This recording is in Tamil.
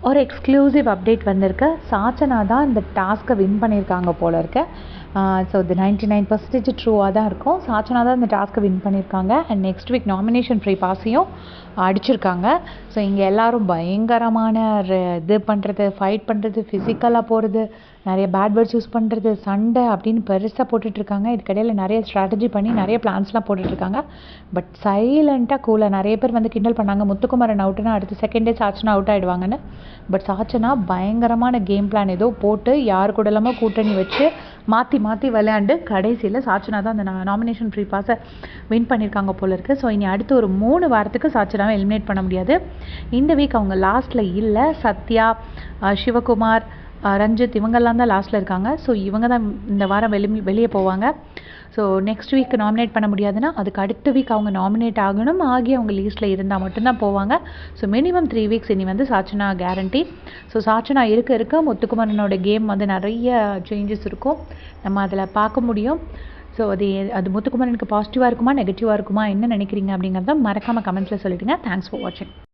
ஒரு எக்ஸ்க்ளூசிவ் அப்டேட் வந்திருக்கு. சாச்சனா தான் இந்த டாஸ்க்கை வின் பண்ணியிருக்காங்க போல இருக்கு. ஸோ இது 99% ட்ரூவாக தான் இருக்கும். சாச்சனா தான் இந்த டாஸ்க்கை வின் பண்ணியிருக்காங்க. And next week nomination free பாஸையும் அடிச்சிருக்காங்க. ஸோ இங்கே எல்லோரும் பயங்கரமான இது பண்ணுறது, ஃபைட் பண்ணுறது, ஃபிசிக்கலாக போகிறது, நிறைய பேட் வேர்ட்ஸ் யூஸ் பண்ணுறது, சண்டை அப்படின்னு பெருசாக போட்டுட்ருக்காங்க. இதுக்கடையில் நிறைய ஸ்ட்ராட்டஜி பண்ணி நிறைய பிளான்ஸ்லாம் போட்டுட்ருக்காங்க. பட் சைலண்ட்டாக கூலாக நிறைய பேர் வந்து கிண்டல் பண்ணாங்க, முத்துக்குமரன் அவுட்டுனா அடுத்து செகண்டே சாச்சனா அவுட் ஆகிடுவாங்கன்னு. பட் சாச்சனா பயங்கரமான கேம் பிளான் ஏதோ போட்டு யார் கூட இல்லாமல் கூட்டணி வச்சு மாற்றி மாற்றி விளையாண்டு கடைசியில் சாச்சனா தான் அந்த நாமினேஷன் ஃப்ரீ பாஸை வின் பண்ணியிருக்காங்க போல இருக்குது. ஸோ இனி அடுத்து ஒரு 3 வாரத்துக்கு சாச்சனாவை எலிமினேட் பண்ண முடியாது. இந்த வீக் அவங்க லாஸ்ட்டில் இல்லை. சத்யா, சிவகுமார், ரஞ்சித் இவங்கெல்லாம் தான் லாஸ்ட்டில் இருக்காங்க. ஸோ இவங்க தான் இந்த வாரம் வெளியே போவாங்க. ஸோ நெக்ஸ்ட் வீக் நாமினேட் பண்ண முடியாதுன்னா அதுக்கு அடுத்த வீக் அவங்க நாமினேட் ஆகணும், ஆகி அவங்க லீஸ்ட்டில் இருந்தால் மட்டும்தான் போவாங்க. ஸோ மினிமம் 3 வீக்ஸ் இனி வந்து சாச்சனா கேரண்டி. ஸோ சாச்சனா இருக்க முத்துக்குமரனோட கேம் வந்து நிறைய சேஞ்சஸ் இருக்கும், நம்ம அதில் பார்க்க முடியும். ஸோ அது முத்துக்குமரனுக்கு பாசிட்டிவாக இருக்குமா நெகட்டிவாக இருக்குமா என்ன நினைக்கிறீங்க அப்படிங்கிறத மறக்காமல் கமெண்ட்ஸில் சொல்லிவிடுங்க. தேங்க்ஸ் ஃபார் வாட்சிங்.